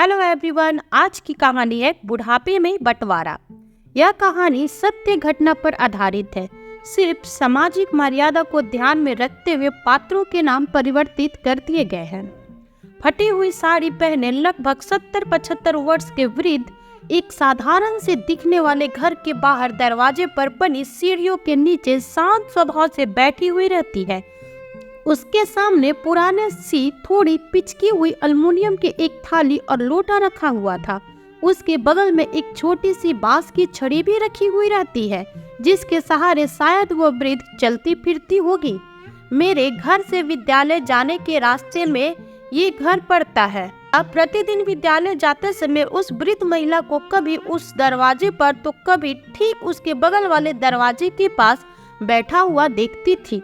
Hello everyone, आज की कहानी है बुढ़ापे में बंटवारा। यह कहानी सत्य घटना पर आधारित है। सिर्फ सामाजिक मर्यादा को ध्यान में रखते हुए पात्रों के नाम परिवर्तित कर दिए गए हैं। फटी हुई साड़ी पहने लगभग 70-75 वर्ष के वृद्ध एक साधारण से दिखने वाले घर के बाहर दरवाजे पर बनी सीढ़ियों के नीचे शांत स्वभाव से बैठी हुई रहती है। उसके सामने पुराने सी थोड़ी पिचकी हुई अल्युमिनियम की एक थाली और लोटा रखा हुआ था। उसके बगल में एक छोटी सी बांस की छड़ी भी रखी हुई रहती है, जिसके सहारे शायद वो वृद्ध चलती फिरती होगी। मेरे घर से विद्यालय जाने के रास्ते में ये घर पड़ता है। अब प्रतिदिन विद्यालय जाते समय उस वृद्ध महिला को कभी उस दरवाजे पर तो कभी ठीक उसके बगल वाले दरवाजे के पास बैठा हुआ देखती थी।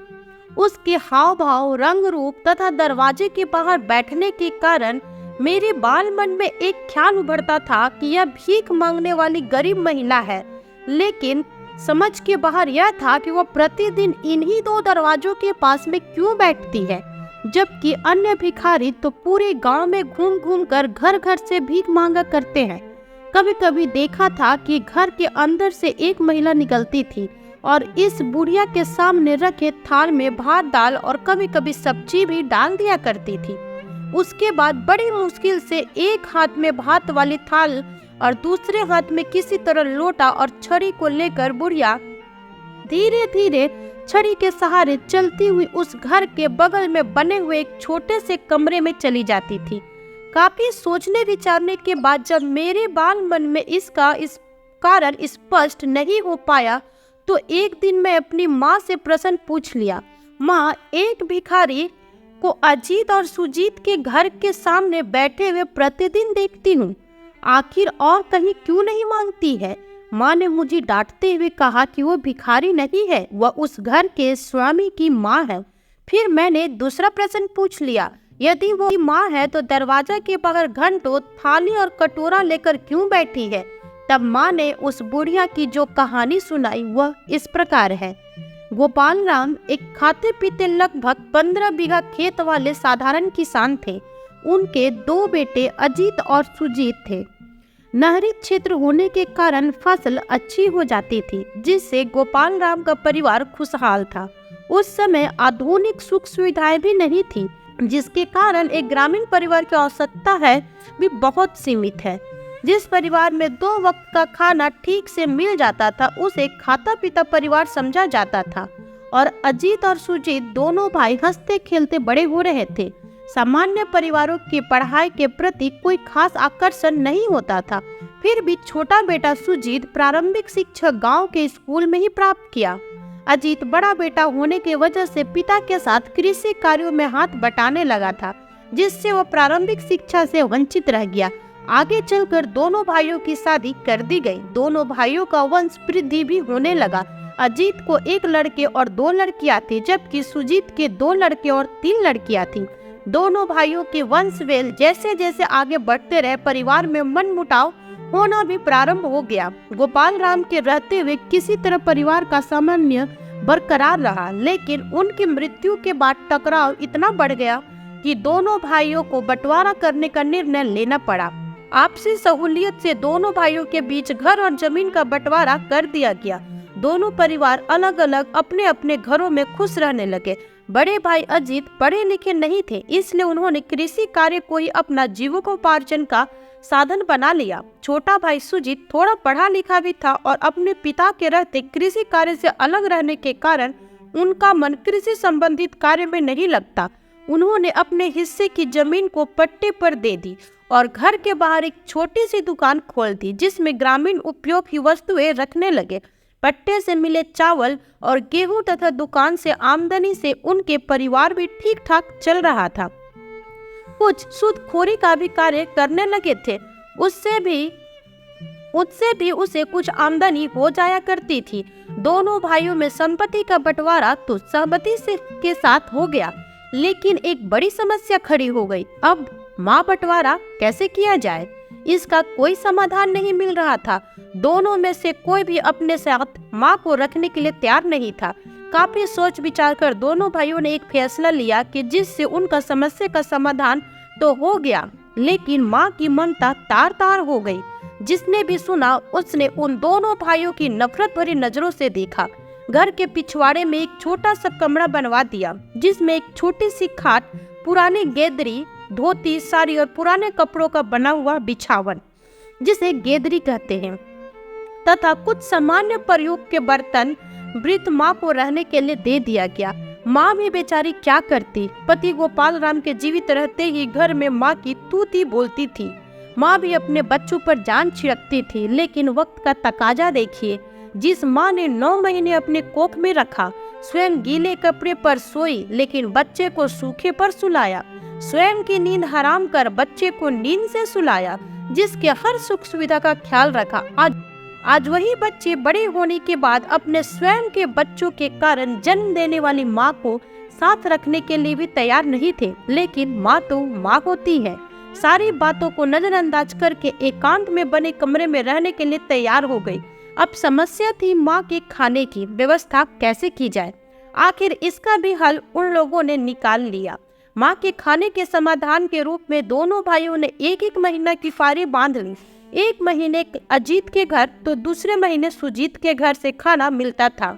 उसके हाव भाव, रंग रूप तथा दरवाजे के बाहर बैठने के कारण मेरे बाल मन में एक ख्याल उभरता था कि यह भीख मांगने वाली गरीब महिला है। लेकिन समझ के बाहर यह था कि वह प्रतिदिन इन्हीं दो दरवाजों के पास में क्यों बैठती है, जबकि अन्य भिखारी तो पूरे गांव में घूम घूम कर घर घर से भीख मांगा करते हैं। कभी कभी देखा था कि घर के अंदर से एक महिला निकलती थी और इस बुढ़िया के सामने रखे थाल में भात, दाल और कभी कभी सब्जी भी डाल दिया करती थी। उसके बाद बड़ी मुश्किल से एक हाथ में भात वाली थाल और दूसरे हाथ में किसी तरह लोटा और छड़ी को लेकर बुढ़िया धीरे धीरे छड़ी के सहारे चलती हुई उस घर के बगल में बने हुए एक छोटे से कमरे में चली जाती थी। काफी सोचने विचारने के बाद जब मेरे बाल मन में इसका इस कारण स्पष्ट नहीं हो पाया, तो एक दिन मैं अपनी माँ से प्रश्न पूछ लिया, माँ, एक भिखारी को अजीत और सुजीत के घर के सामने बैठे हुए प्रतिदिन देखती हूँ, आखिर और कहीं क्यों नहीं मांगती है? माँ ने मुझे डांटते हुए कहा कि वो भिखारी नहीं है, वह उस घर के स्वामी की माँ है। फिर मैंने दूसरा प्रश्न पूछ लिया, यदि वो माँ है तो दरवाजा के बाहर घंटों थाली और कटोरा लेकर क्यों बैठी है? तब माँ ने उस बुढ़िया की जो कहानी सुनाई वह इस प्रकार है। गोपाल राम एक खाते पीते लगभग 15 बीघा खेत वाले साधारण किसान थे। उनके दो बेटे अजीत और सुजीत थे। नहरी क्षेत्र होने के कारण फसल अच्छी हो जाती थी, जिससे गोपाल राम का परिवार खुशहाल था। उस समय आधुनिक सुख सुविधाएं भी नहीं थी, जिसके कारण एक ग्रामीण परिवार की आवश्यकता है भी बहुत सीमित है। जिस परिवार में 2 वक्त का खाना ठीक से मिल जाता था उसे खाता पीता परिवार समझा जाता था। और अजीत और सुजीत दोनों भाई हंसते खेलते बड़े हो रहे थे। सामान्य परिवारों की पढ़ाई के प्रति कोई खास आकर्षण नहीं होता था। फिर भी छोटा बेटा सुजीत प्रारंभिक शिक्षा गांव के स्कूल में ही प्राप्त किया। अजीत बड़ा बेटा होने की वजह से पिता के साथ कृषि कार्यों में हाथ बटाने लगा था, जिससे वह प्रारंभिक शिक्षा से वंचित रह गया। आगे चलकर दोनों भाइयों की शादी कर दी गई। दोनों भाइयों का वंश वृद्धि भी होने लगा। अजीत को 1 लड़के और 2 लड़कियां थी, जबकि सुजीत के 2 लड़के और 3 लड़कियां थीं। दोनों भाइयों के वंशवेल जैसे जैसे आगे बढ़ते रहे, परिवार में मनमुटाव होना भी प्रारंभ हो गया। गोपाल राम के रहते हुए किसी तरह परिवार का सामान्य बरकरार रहा, लेकिन उनकी मृत्यु के बाद टकराव इतना बढ़ गया कि दोनों भाइयों को बंटवारा करने का निर्णय लेना पड़ा। आपसी सहूलियत से दोनों भाइयों के बीच घर और जमीन का बंटवारा कर दिया गया। दोनों परिवार अलग अलग अपने अपने घरों में खुश रहने लगे। बड़े भाई अजीत पढ़े लिखे नहीं थे, इसलिए उन्होंने कृषि कार्य को ही अपना जीविकोपार्जन का साधन बना लिया। छोटा भाई सुजीत थोड़ा पढ़ा लिखा भी था और अपने पिता के रहते कृषि कार्य से अलग रहने के कारण उनका मन कृषि संबंधित कार्य में नहीं लगता। उन्होंने अपने हिस्से की जमीन को पट्टे पर दे दी और घर के बाहर एक छोटी सी दुकान खोल दी, जिसमें ग्रामीण उपयोग की वस्तुएं रखने लगे। पट्टे से मिले चावल और गेहूं तथा दुकान से आमदनी से उनके परिवार भी ठीक ठाक चल रहा था। कुछ सूदखोरी का भी कार्य करने लगे थे, उससे भी उसे कुछ आमदनी हो जाया करती थी। दोनों भाइयों में संपत्ति का बंटवारा तो सहमति से के साथ हो गया, लेकिन एक बड़ी समस्या खड़ी हो गई। अब माँ बंटवारा कैसे किया जाए, इसका कोई समाधान नहीं मिल रहा था। दोनों में से कोई भी अपने साथ माँ को रखने के लिए तैयार नहीं था। काफी सोच विचार कर दोनों भाइयों ने एक फैसला लिया कि जिससे उनका समस्या का समाधान तो हो गया, लेकिन माँ की ममता तार तार हो गई। जिसने भी सुना उसने उन दोनों भाइयों की नफरत भरी नजरों से देखा। घर के पिछवाड़े में एक छोटा सा कमरा बनवा दिया, जिसमें एक छोटी सी खाट, पुरानी गेदरी, धोती, साड़ी और पुराने कपड़ों का बना हुआ बिछावन, जिसे गेदरी कहते हैं, तथा कुछ सामान्य प्रयोग के बर्तन वृद्ध माँ को रहने के लिए दे दिया गया। माँ भी बेचारी क्या करती। पति गोपाल राम के जीवित रहते ही घर में माँ की तूती बोलती थी। माँ भी अपने बच्चों पर जान छिड़कती थी, लेकिन वक्त का तकाजा देखिए। जिस माँ ने 9 महीने अपने कोख में रखा, स्वयं गीले कपड़े पर सोई, लेकिन बच्चे को सूखे पर सुलाया, स्वयं की नींद हराम कर बच्चे को नींद से सुलाया, जिसके हर सुख सुविधा का ख्याल रखा, आज वही बच्चे बड़े होने के बाद अपने स्वयं के बच्चों के कारण जन्म देने वाली माँ को साथ रखने के लिए भी तैयार नहीं थे। लेकिन माँ तो माँ होती है। सारी बातों को नजरअंदाज करके एकांत में बने कमरे में रहने के लिए तैयार हो गई। अब समस्या थी माँ के खाने की व्यवस्था कैसे की जाए। आखिर इसका भी हल उन लोगों ने निकाल लिया। माँ के खाने के समाधान के रूप में दोनों भाइयों ने एक महीना की फारी बांध ली। एक महीने अजीत के घर तो दूसरे महीने सुजीत के घर से खाना मिलता था।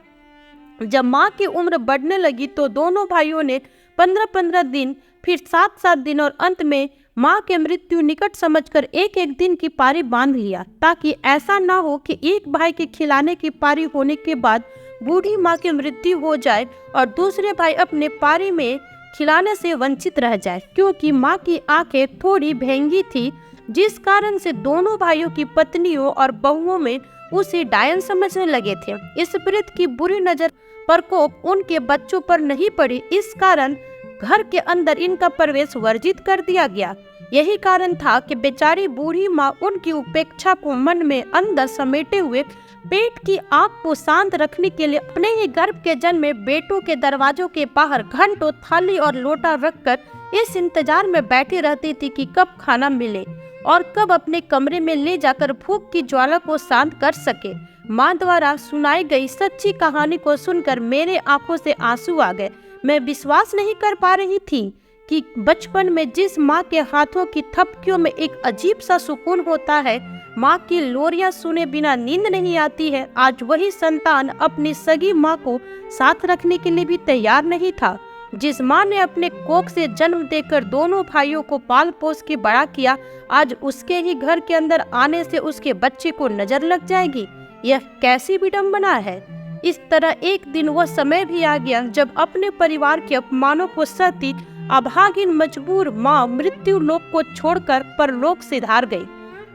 जब माँ की उम्र बढ़ने लगी तो दोनों भाइयों ने 15-15 दिन, फिर 7-7 दिन और अंत में माँ के मृत्यु निकट समझकर एक दिन की पारी बांध लिया, ताकि ऐसा ना हो कि एक भाई के खिलाने की पारी होने के बाद बूढ़ी माँ की मृत्यु हो जाए और दूसरे भाई अपने पारी में खिलाने से वंचित रह जाए। क्योंकि माँ की आंखें थोड़ी भेंगी थी, जिस कारण से दोनों भाइयों की पत्नियों और बहुओं में उसे डायन समझने लगे थे। इस वृद्ध की बुरी नजर प्रकोप उनके बच्चों पर नहीं पड़ी, इस कारण घर के अंदर इनका प्रवेश वर्जित कर दिया गया। यही कारण था कि बेचारी बूढ़ी माँ उनकी उपेक्षा को मन में अंदर समेटे हुए पेट की आग को शांत रखने के लिए अपने ही गर्भ के जन्म में बेटों के दरवाजों के बाहर घंटों थाली और लोटा रखकर इस इंतजार में बैठी रहती थी कि कब खाना मिले और कब अपने कमरे में ले जाकर भूख की ज्वाला को शांत कर सके। माँ द्वारा सुनाई गई सच्ची कहानी को सुनकर मेरे आंखों से आंसू आ गए। मैं विश्वास नहीं कर पा रही थी कि बचपन में जिस माँ के हाथों की थपकियों में एक अजीब सा सुकून होता है, माँ की लोरियां सुने बिना नींद नहीं आती है, आज वही संतान अपनी सगी माँ को साथ रखने के लिए भी तैयार नहीं था। जिस माँ ने अपने कोख से जन्म देकर दोनों भाइयों को पाल पोस के बड़ा किया, आज उसके ही घर के अंदर आने से उसके बच्चे को नजर लग जाएगी। यह कैसी विडंबना है। इस तरह एक दिन वह समय भी आ गया जब अपने परिवार के अपमानों को सहती अभागिन मजबूर माँ मृत्यु लोक को छोड़कर परलोक सिधार गई।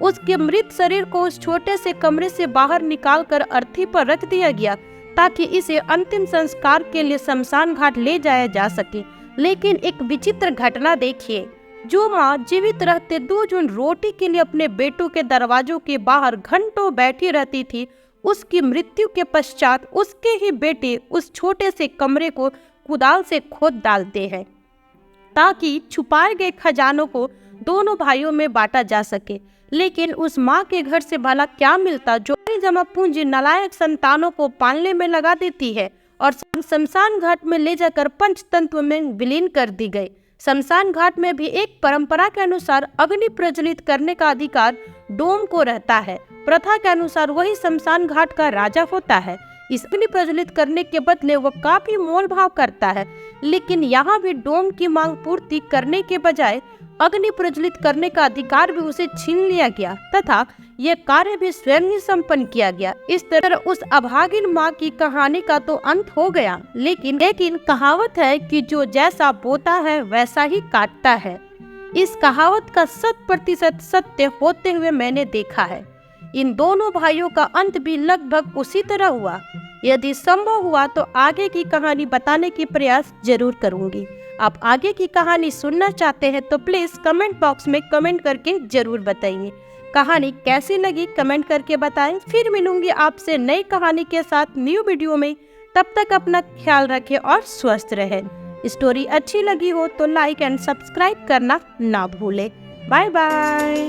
उसके मृत शरीर को उस छोटे से कमरे से बाहर निकालकर अर्थी पर रख दिया गया, ताकि इसे अंतिम संस्कार के लिए शमशान घाट ले जाया जा सके। लेकिन एक विचित्र घटना देखिए। जो माँ जीवित रहते 2 जून रोटी के लिए अपने बेटों के दरवाजों के बाहर घंटों बैठी रहती थी, उसकी मृत्यु के पश्चात उसके ही बेटे उस छोटे से कमरे को कुदाल से खोद डालते हैं, ताकि छुपाए गए खजानों को दोनों भाइयों में बांटा जा सके। लेकिन उस माँ के घर से भला क्या मिलता जो जमा पूंजी नालायक संतानों को पालने में लगा देती है और शमशान घाट में ले जाकर पंचतंत्र में विलीन कर दी गई। शमशान घाट में भी एक परंपरा के अनुसार अग्नि प्रज्वलित करने का अधिकार डोम को रहता है। प्रथा के अनुसार वही शमशान घाट का राजा होता है। इस अग्नि प्रज्वलित करने के बदले वह काफी मोल भाव करता है, लेकिन यहाँ भी डोम की मांग पूर्ति करने के बजाय अग्नि प्रज्वलित करने का अधिकार भी उसे छीन लिया गया तथा यह कार्य भी स्वयं ही संपन्न किया गया। इस तरह उस अभागिन माँ की कहानी का तो अंत हो गया, लेकिन कहावत है कि जो जैसा बोता है वैसा ही काटता है। इस कहावत का 100% सत्य होते हुए मैंने देखा है। इन दोनों भाइयों का अंत भी लगभग उसी तरह हुआ। यदि संभव हुआ तो आगे की कहानी बताने की प्रयास जरूर करूंगी। आप आगे की कहानी सुनना चाहते हैं तो प्लीज कमेंट बॉक्स में कमेंट करके जरूर बताइए। कहानी कैसी लगी कमेंट करके बताएं। फिर मिलूंगी आपसे नई कहानी के साथ न्यू वीडियो में। तब तक अपना ख्याल रखें और स्वस्थ रहें। स्टोरी अच्छी लगी हो तो लाइक एंड सब्सक्राइब करना ना भूलें। Bye bye.